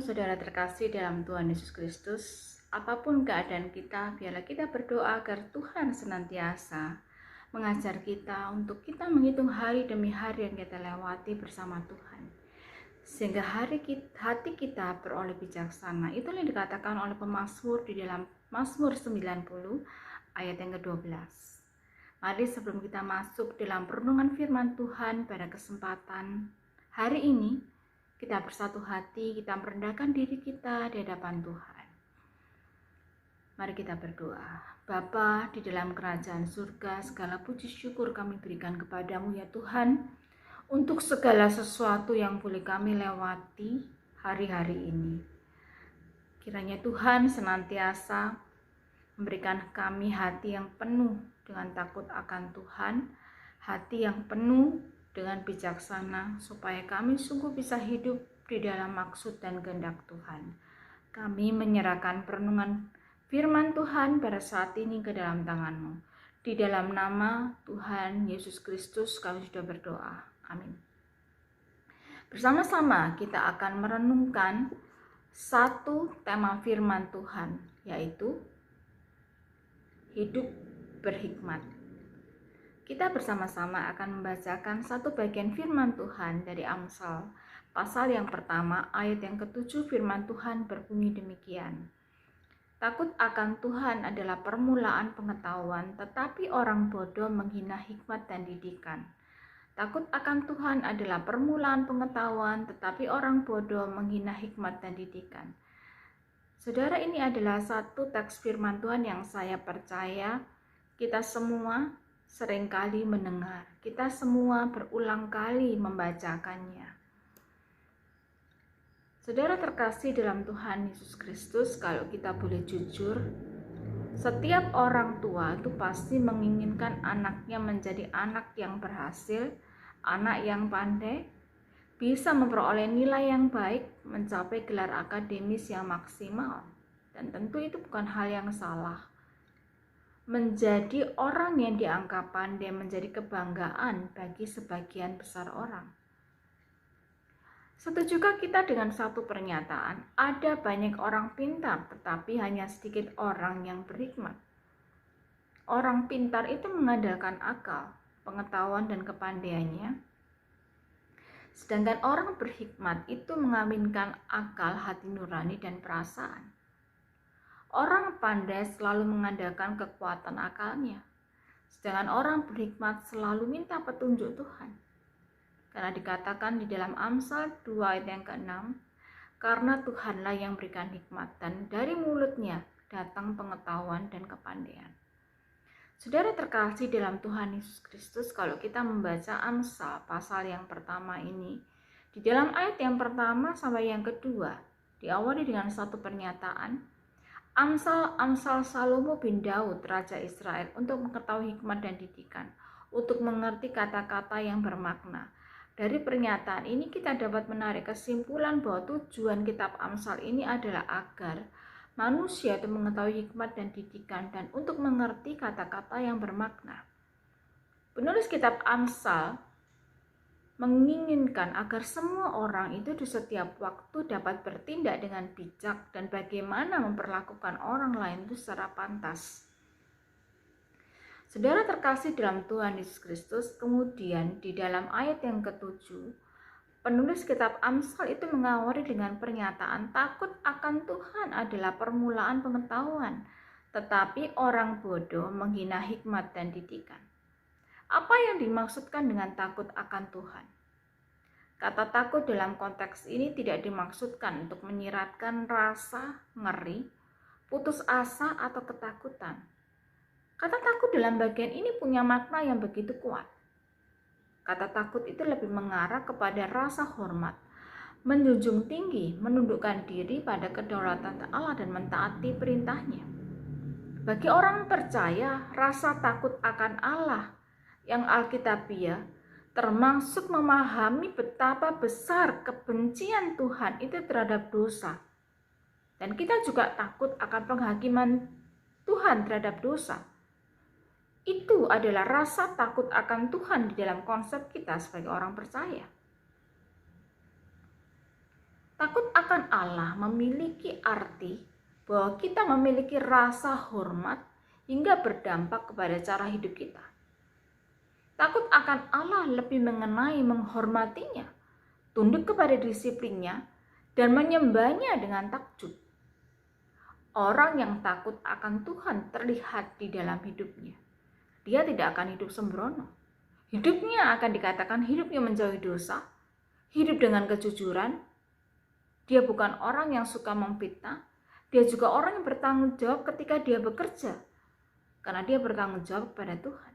saudara terkasih dalam Tuhan Yesus Kristus. Apapun keadaan kita, biarlah kita berdoa agar Tuhan senantiasa mengajar kita untuk kita menghitung hari demi hari yang kita lewati bersama Tuhan. Sehingga hati kita beroleh bijaksana. Itulah yang dikatakan oleh pemazmur di dalam Mazmur 90 ayat yang ke-12. Mari sebelum kita masuk dalam perenungan firman Tuhan pada kesempatan hari ini, kita bersatu hati, kita merendahkan diri kita di hadapan Tuhan. Mari kita berdoa. Bapa di dalam kerajaan surga, segala puji syukur kami berikan kepadamu ya Tuhan, untuk segala sesuatu yang boleh kami lewati hari-hari ini. Kiranya Tuhan senantiasa memberikan kami hati yang penuh dengan takut akan Tuhan, hati yang penuh dengan bijaksana, supaya kami sungguh bisa hidup di dalam maksud dan kehendak Tuhan. Kami menyerahkan perenungan firman Tuhan pada saat ini ke dalam tangan-Mu. Di dalam nama Tuhan Yesus Kristus kami sudah berdoa. Amin. Bersama-sama kita akan merenungkan satu tema firman Tuhan, yaitu hidup berhikmat. Kita bersama-sama akan membacakan satu bagian firman Tuhan dari Amsal, pasal yang pertama, ayat yang ke-7. Firman Tuhan berbunyi demikian. Takut akan Tuhan adalah permulaan pengetahuan, tetapi orang bodoh menghina hikmat dan didikan. Takut akan Tuhan adalah permulaan pengetahuan, tetapi orang bodoh menghina hikmat dan didikan. Saudara, ini adalah satu teks firman Tuhan yang saya percaya kita semua seringkali mendengar, kita semua berulang kali membacakannya. Saudara terkasih dalam Tuhan Yesus Kristus, kalau kita boleh jujur, setiap orang tua itu pasti menginginkan anaknya menjadi anak yang berhasil, anak yang pandai, bisa memperoleh nilai yang baik, mencapai gelar akademis yang maksimal. Dan tentu itu bukan hal yang salah. Menjadi orang yang dianggap pandai menjadi kebanggaan bagi sebagian besar orang. Setujukah kita dengan satu pernyataan? Ada banyak orang pintar, tetapi hanya sedikit orang yang berhikmat. Orang pintar itu mengandalkan akal, pengetahuan, dan kepandaiannya. Sedangkan orang berhikmat itu mengawinkan akal, hati nurani, dan perasaan. Orang pandai selalu mengandalkan kekuatan akalnya, sedangkan orang berhikmat selalu minta petunjuk Tuhan. Karena dikatakan di dalam Amsal 2 ayat yang ke-6, karena Tuhanlah yang berikan hikmat, dan dari mulutnya datang pengetahuan dan kepandaian. Saudara terkasih dalam Tuhan Yesus Kristus, kalau kita membaca Amsal pasal yang pertama ini, di dalam ayat yang pertama sampai yang kedua, diawali dengan satu pernyataan, Amsal Salomo bin Daud, Raja Israel, untuk mengetahui hikmat dan didikan, untuk mengerti kata-kata yang bermakna. Dari pernyataan ini kita dapat menarik kesimpulan bahwa tujuan kitab Amsal ini adalah agar manusia itu mengetahui hikmat dan didikan dan untuk mengerti kata-kata yang bermakna. Penulis kitab Amsal menginginkan agar semua orang itu di setiap waktu dapat bertindak dengan bijak dan bagaimana memperlakukan orang lain itu secara pantas. Saudara terkasih dalam Tuhan Yesus Kristus, kemudian di dalam ayat yang ke-7, penulis kitab Amsal itu mengawali dengan pernyataan takut akan Tuhan adalah permulaan pengetahuan, tetapi orang bodoh menghina hikmat dan didikan. Apa yang dimaksudkan dengan takut akan Tuhan? Kata takut dalam konteks ini tidak dimaksudkan untuk menyiratkan rasa ngeri, putus asa, atau ketakutan. Kata takut dalam bagian ini punya makna yang begitu kuat. Kata takut itu lebih mengarah kepada rasa hormat, menjunjung tinggi, menundukkan diri pada kedaulatan Allah dan mentaati perintahnya. Bagi orang percaya, rasa takut akan Allah yang alkitabiah termasuk memahami betapa besar kebencian Tuhan itu terhadap dosa. Dan kita juga takut akan penghakiman Tuhan terhadap dosa. Itu adalah rasa takut akan Tuhan di dalam konsep kita sebagai orang percaya. Takut akan Allah memiliki arti bahwa kita memiliki rasa hormat hingga berdampak kepada cara hidup kita. Takut akan Allah lebih mengenai menghormatinya, tunduk kepada disiplinnya, dan menyembahnya dengan takjub. Orang yang takut akan Tuhan terlihat di dalam hidupnya. Dia tidak akan hidup sembrono. Hidupnya akan dikatakan hidup yang menjauhi dosa, hidup dengan kejujuran. Dia bukan orang yang suka memfitnah. Dia juga orang yang bertanggung jawab ketika dia bekerja, karena dia bertanggung jawab kepada Tuhan.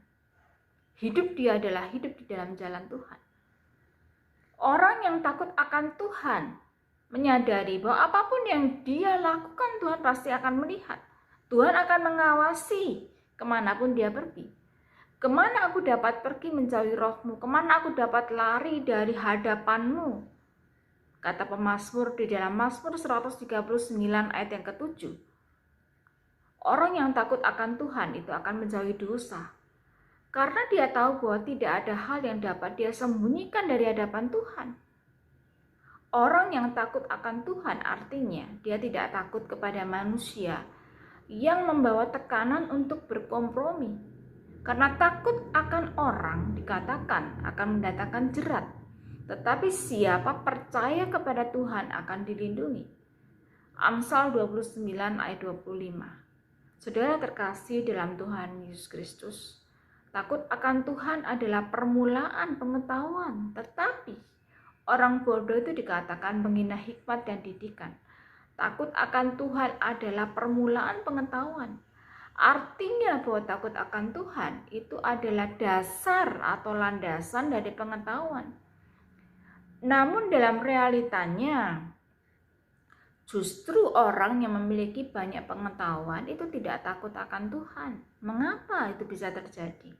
Hidup dia adalah hidup di dalam jalan Tuhan. Orang yang takut akan Tuhan menyadari bahwa apapun yang dia lakukan, Tuhan pasti akan melihat. Tuhan akan mengawasi kemanapun dia pergi. Kemana aku dapat pergi menjauhi rohmu? Kemana aku dapat lari dari hadapanmu? Kata pemazmur di dalam Mazmur 139 ayat yang ke-7. Orang yang takut akan Tuhan itu akan menjauhi dosa. Karena dia tahu bahwa tidak ada hal yang dapat dia sembunyikan dari hadapan Tuhan. Orang yang takut akan Tuhan artinya dia tidak takut kepada manusia yang membawa tekanan untuk berkompromi. Karena takut akan orang dikatakan akan mendatangkan jerat. Tetapi siapa percaya kepada Tuhan akan dilindungi. Amsal 29 ayat 25. Saudara terkasih dalam Tuhan Yesus Kristus, takut akan Tuhan adalah permulaan pengetahuan, tetapi orang bodoh itu dikatakan menghina hikmat dan didikan. Takut akan Tuhan adalah permulaan pengetahuan. Artinya bahwa takut akan Tuhan itu adalah dasar atau landasan dari pengetahuan. Namun dalam realitanya, justru orang yang memiliki banyak pengetahuan itu tidak takut akan Tuhan. Mengapa itu bisa terjadi?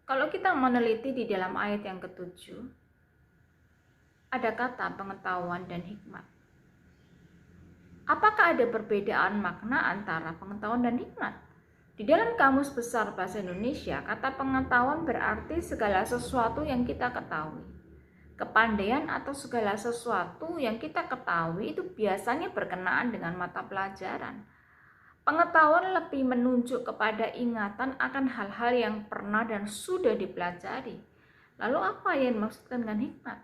Kalau kita meneliti di dalam ayat yang ke-7, ada kata pengetahuan dan hikmat. Apakah ada perbedaan makna antara pengetahuan dan hikmat? Di dalam Kamus Besar Bahasa Indonesia, kata pengetahuan berarti segala sesuatu yang kita ketahui. Kepandaian atau segala sesuatu yang kita ketahui itu biasanya berkenaan dengan mata pelajaran. Pengetahuan lebih menunjuk kepada ingatan akan hal-hal yang pernah dan sudah dipelajari. Lalu apa yang dimaksudkan dengan hikmat?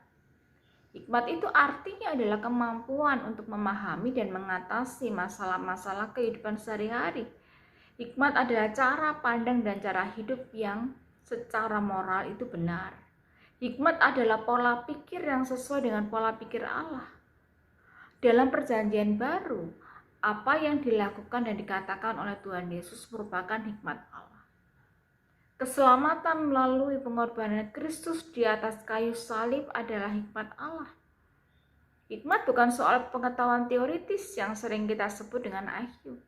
Hikmat itu artinya adalah kemampuan untuk memahami dan mengatasi masalah-masalah kehidupan sehari-hari. Hikmat adalah cara pandang dan cara hidup yang secara moral itu benar. Hikmat adalah pola pikir yang sesuai dengan pola pikir Allah. Dalam Perjanjian Baru, apa yang dilakukan dan dikatakan oleh Tuhan Yesus merupakan hikmat Allah. Keselamatan melalui pengorbanan Kristus di atas kayu salib adalah hikmat Allah. Hikmat bukan soal pengetahuan teoritis yang sering kita sebut dengan IQ.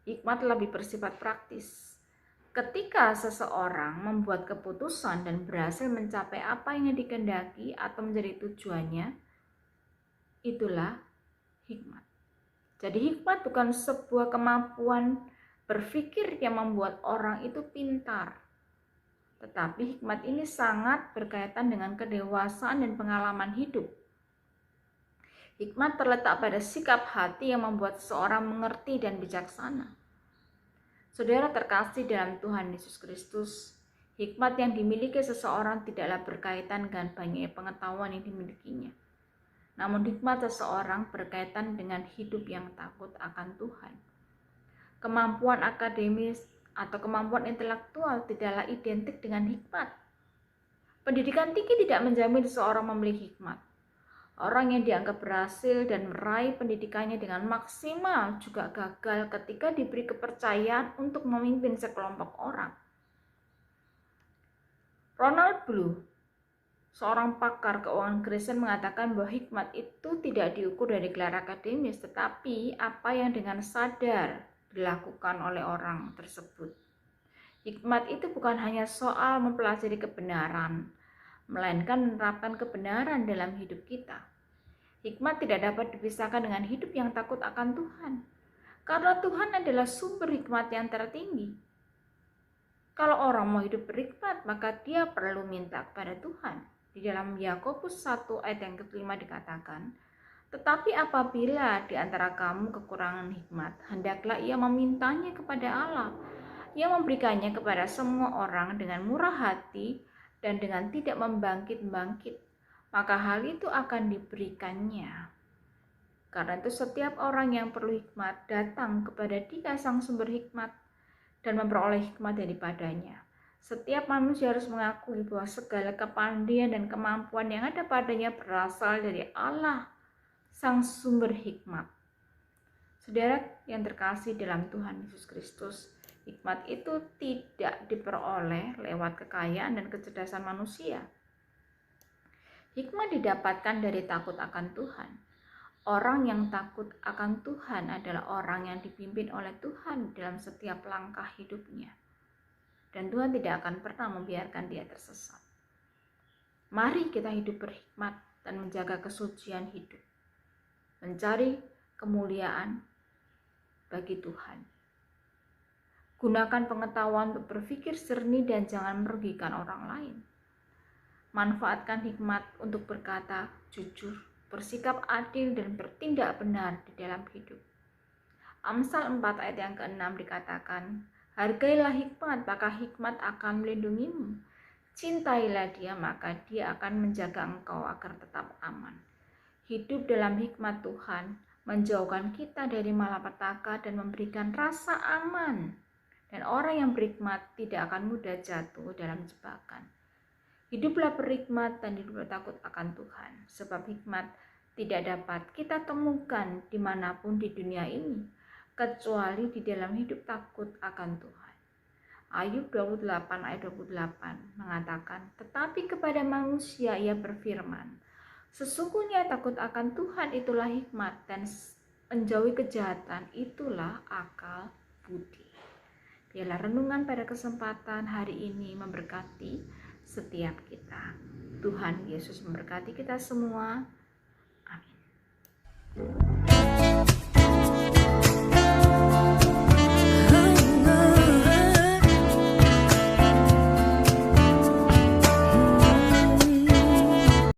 Hikmat lebih bersifat praktis. Ketika seseorang membuat keputusan dan berhasil mencapai apa yang dikehendaki atau menjadi tujuannya, itulah hikmat. Jadi hikmat bukan sebuah kemampuan berpikir yang membuat orang itu pintar. Tetapi hikmat ini sangat berkaitan dengan kedewasaan dan pengalaman hidup. Hikmat terletak pada sikap hati yang membuat seseorang mengerti dan bijaksana. Saudara terkasih dalam Tuhan Yesus Kristus, hikmat yang dimiliki seseorang tidaklah berkaitan dengan banyak pengetahuan yang dimilikinya. Namun hikmat seseorang berkaitan dengan hidup yang takut akan Tuhan. Kemampuan akademis atau kemampuan intelektual tidaklah identik dengan hikmat. Pendidikan tinggi tidak menjamin seseorang memiliki hikmat. Orang yang dianggap berhasil dan meraih pendidikannya dengan maksimal juga gagal ketika diberi kepercayaan untuk memimpin sekelompok orang. Ronald Bloom, seorang pakar keuangan Kristen, mengatakan bahwa hikmat itu tidak diukur dari gelar akademis, tetapi apa yang dengan sadar dilakukan oleh orang tersebut. Hikmat itu bukan hanya soal mempelajari kebenaran, melainkan menerapkan kebenaran dalam hidup kita. Hikmat tidak dapat dipisahkan dengan hidup yang takut akan Tuhan, karena Tuhan adalah sumber hikmat yang tertinggi. Kalau orang mau hidup berhikmat, maka dia perlu minta kepada Tuhan. Di dalam Yakobus 1 ayat yang ke-5 dikatakan, Tetapi apabila di antara kamu kekurangan hikmat, hendaklah ia memintanya kepada Allah. Ia memberikannya kepada semua orang dengan murah hati dan dengan tidak membangkit-bangkit. Maka hal itu akan diberikannya. Karena itu setiap orang yang perlu hikmat datang kepada Dia sang sumber hikmat dan memperoleh hikmat daripadanya. Setiap manusia harus mengakui bahwa segala kepandaian dan kemampuan yang ada padanya berasal dari Allah, sang sumber hikmat. Saudara yang terkasih dalam Tuhan Yesus Kristus, hikmat itu tidak diperoleh lewat kekayaan dan kecerdasan manusia. Hikmat didapatkan dari takut akan Tuhan. Orang yang takut akan Tuhan adalah orang yang dipimpin oleh Tuhan dalam setiap langkah hidupnya. Dan Tuhan tidak akan pernah membiarkan dia tersesat. Mari kita hidup berhikmat dan menjaga kesucian hidup. Mencari kemuliaan bagi Tuhan. Gunakan pengetahuan untuk berpikir jernih dan jangan merugikan orang lain. Manfaatkan hikmat untuk berkata jujur, bersikap adil dan bertindak benar di dalam hidup. Amsal 4 ayat yang ke-6 dikatakan, hargailah hikmat, maka hikmat akan melindungimu. Cintailah dia, maka dia akan menjaga engkau agar tetap aman. Hidup dalam hikmat Tuhan menjauhkan kita dari malapetaka dan memberikan rasa aman. Dan orang yang berhikmat tidak akan mudah jatuh dalam jebakan. Hiduplah berhikmat dan hiduplah takut akan Tuhan. Sebab hikmat tidak dapat kita temukan dimanapun di dunia ini, kecuali di dalam hidup takut akan Tuhan. Ayub 28 ayat 28 mengatakan, tetapi kepada manusia ia berfirman, sesungguhnya takut akan Tuhan itulah hikmat dan menjauhi kejahatan itulah akal budi. Biarlah renungan pada kesempatan hari ini memberkati setiap kita. Tuhan Yesus memberkati kita semua. Amin.